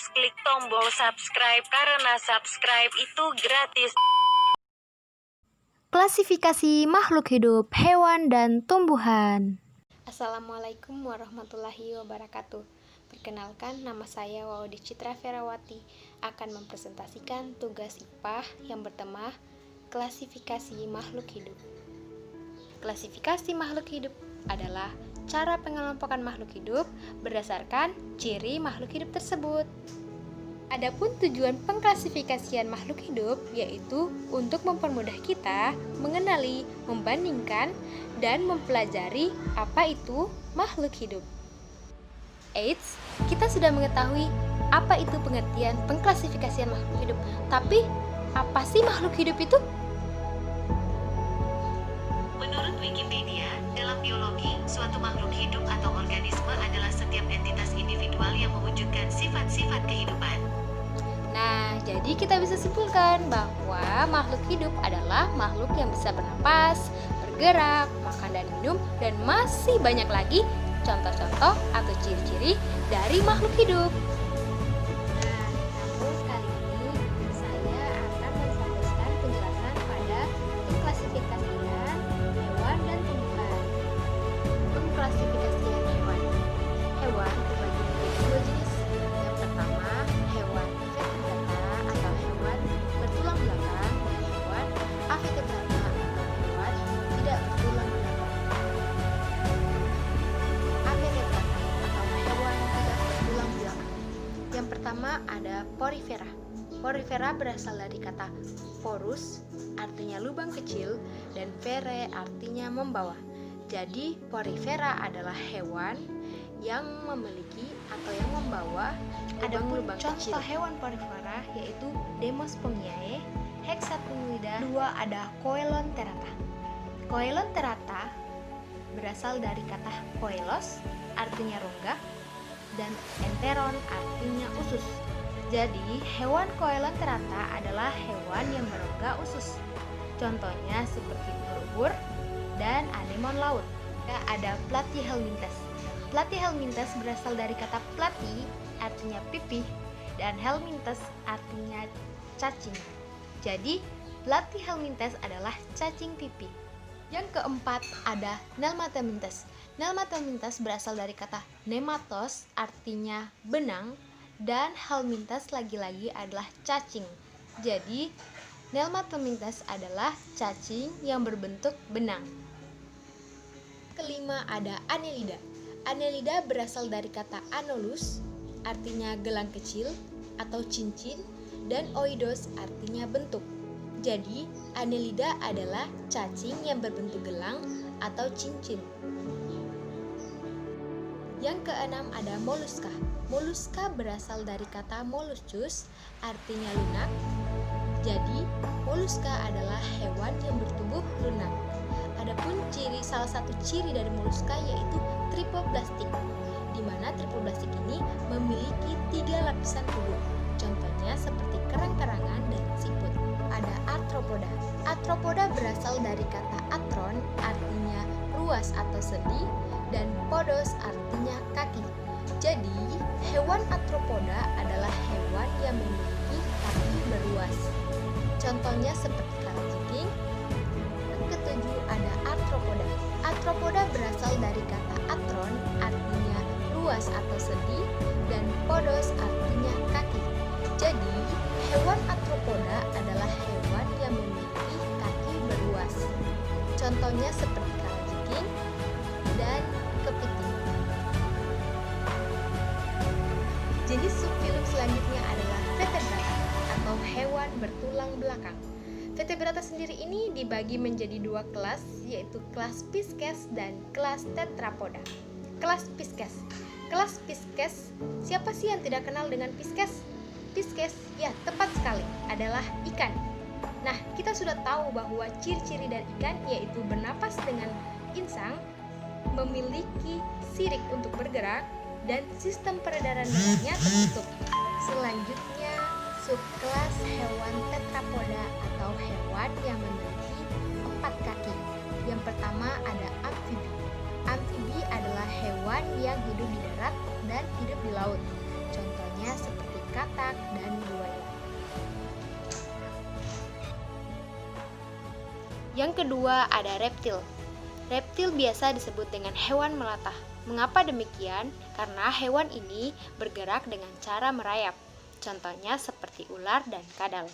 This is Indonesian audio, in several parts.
terus klik tombol subscribe karena subscribe itu gratis. Klasifikasi makhluk hidup, hewan, dan tumbuhan. Assalamualaikum warahmatullahi wabarakatuh. Perkenalkan, nama saya Waudi Citra Ferawati akan mempresentasikan tugas IPA yang bertema klasifikasi makhluk hidup. Klasifikasi makhluk hidup adalah cara pengelompokan makhluk hidup berdasarkan ciri makhluk hidup tersebut. Adapun tujuan pengklasifikasian makhluk hidup yaitu untuk mempermudah kita mengenali, membandingkan, dan mempelajari apa itu makhluk hidup. Eits, kita sudah mengetahui apa itu pengertian pengklasifikasian makhluk hidup. Tapi, apa sih makhluk hidup itu? Menurut Wikipedia, dalam biologi, suatu makhluk hidup atau organisme adalah setiap entitas individual yang mewujudkan sifat-sifat kehidupan. Nah, jadi kita bisa simpulkan bahwa makhluk hidup adalah makhluk yang bisa bernapas, bergerak, makan dan minum, dan masih banyak lagi contoh-contoh atau ciri-ciri dari makhluk hidup. Nah, namun kali ini saya akan memfokuskan penjelasan pada pengklasifikasian hewan dan tumbuhan. Pengklasifikasian hewan. Hewan terbagi menjadi dua jenis. Yang pertama, hewan vertebrata atau hewan bertulang belakang, dan hewan avertebrata atau hewan tidak bertulang belakang. Avertebrata atau hewan tidak bertulang belakang. Yang pertama ada porifera. Porifera berasal dari kata porus, artinya lubang kecil, dan vere artinya membawa. Jadi porifera adalah hewan yang memiliki atau yang membawa lubang kecil. Contoh hewan porifera yaitu Demospermiae, Hexapunguida. Dua ada Coelonterata. Coelonterata berasal dari kata koelos, artinya rongga, dan enteron artinya usus. Jadi, hewan Coelonterata adalah hewan yang berongga usus. Contohnya seperti ubur-ubur dan anemon laut. Ada Platyhelminthes. Platyhelminthes berasal dari kata platy, artinya pipih, dan helminthes artinya cacing. Jadi, Platyhelminthes adalah cacing pipih. Yang keempat ada Nelmathelminthes. Nelmathelminthes berasal dari kata nematos, artinya benang, dan helminthes lagi-lagi adalah cacing. Jadi, Nelmathelminthes adalah cacing yang berbentuk benang. Kelima ada Annelida. Annelida berasal dari kata anolus, artinya gelang kecil atau cincin, dan oidos artinya bentuk. Jadi, Annelida adalah cacing yang berbentuk gelang atau cincin. Yang keenam ada Mollusca. Mollusca berasal dari kata molluscus, artinya lunak. Jadi, Mollusca adalah hewan yang bertubuh lunak. Adapun salah satu ciri dari Mollusca yaitu tripoblastik, di mana tripoblastik ini memiliki 3 lapisan tubuh. Contohnya seperti kerang-kerangan dan siput. Ada Arthropoda. Arthropoda berasal dari kata atron, artinya ruas atau sendi, dan podos artinya kaki. Jadi, hewan Arthropoda adalah hewan yang memiliki kaki beruas. Contohnya seperti kalajengking. Yang ketujuh ada Arthropoda. Arthropoda berasal dari kata atron, artinya ruas atau sendi, dan podos artinya kaki. Jadi, hewan Arthropoda adalah hewan yang memiliki kaki beruas. Contohnya seperti kalajengking dan kepiting. Jenis subfilum selanjutnya adalah vertebrata atau hewan bertulang belakang. Vertebrata sendiri ini dibagi menjadi 2 kelas, yaitu kelas Pisces dan kelas Tetrapoda. Kelas Pisces. Kelas Pisces, siapa sih yang tidak kenal dengan Pisces? Pisces, ya tepat sekali, adalah ikan. Nah, kita sudah tahu bahwa ciri-ciri dari ikan yaitu bernapas dengan insang, memiliki sirik untuk bergerak, dan sistem peredaran darahnya tertutup. Selanjutnya, subkelas hewan tetrapoda atau hewan yang memiliki 4 kaki. Yang pertama ada amfibi. Amfibi adalah hewan yang hidup di darat dan hidup di laut. Contohnya seperti katak, dan buaya. Yang kedua ada reptil. Reptil biasa disebut dengan hewan melata. Mengapa demikian? Karena hewan ini bergerak dengan cara merayap. Contohnya seperti ular dan kadal.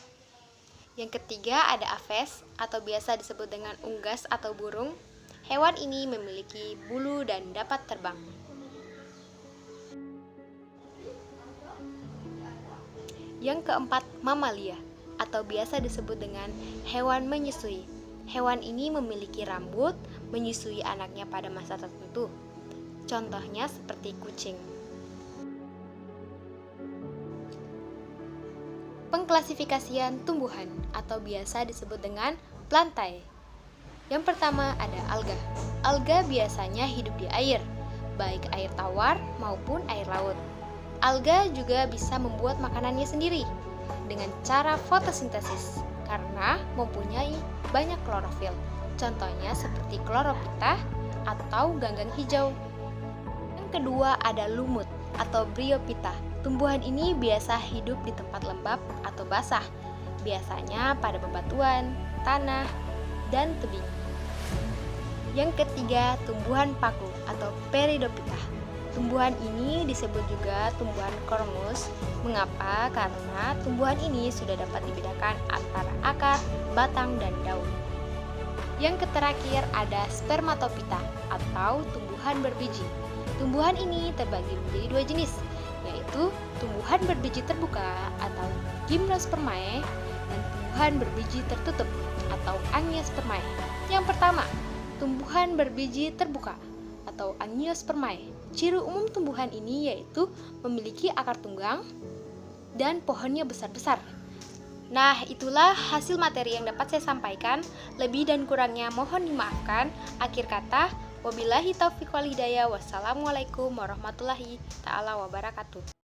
Yang ketiga ada aves atau biasa disebut dengan unggas atau burung. Hewan ini memiliki bulu dan dapat terbang. Yang keempat, mamalia atau biasa disebut dengan hewan menyusui. Hewan ini memiliki rambut, menyusui anaknya pada masa tertentu. Contohnya seperti kucing. Pengklasifikasian tumbuhan atau biasa disebut dengan plantae. Yang pertama ada alga. Alga biasanya hidup di air, baik air tawar maupun air laut. Alga juga bisa membuat makanannya sendiri dengan cara fotosintesis karena mempunyai banyak klorofil. Contohnya seperti chlorophyta atau ganggang hijau. Yang kedua ada lumut atau bryophyta. Tumbuhan ini biasa hidup di tempat lembab atau basah, biasanya pada bebatuan, tanah, dan tebing. Yang ketiga, tumbuhan paku atau Peridophyta. Tumbuhan ini disebut juga tumbuhan kormus. Mengapa? Karena tumbuhan ini sudah dapat dibedakan antara akar, batang, dan daun. Yang terakhir ada Spermatophyta atau tumbuhan berbiji. Tumbuhan ini terbagi menjadi dua jenis, yaitu tumbuhan berbiji terbuka atau Gymnospermae dan tumbuhan berbiji tertutup atau Angiospermae. Yang pertama, tumbuhan berbiji terbuka atau Angiospermae. Ciri umum tumbuhan ini yaitu memiliki akar tunggang dan pohonnya besar-besar. Nah, itulah hasil materi yang dapat saya sampaikan. Lebih dan kurangnya mohon dimaafkan. Akhir kata, wabillahi taufiq wal hidayah. Wassalamualaikum warahmatullahi taala wabarakatuh.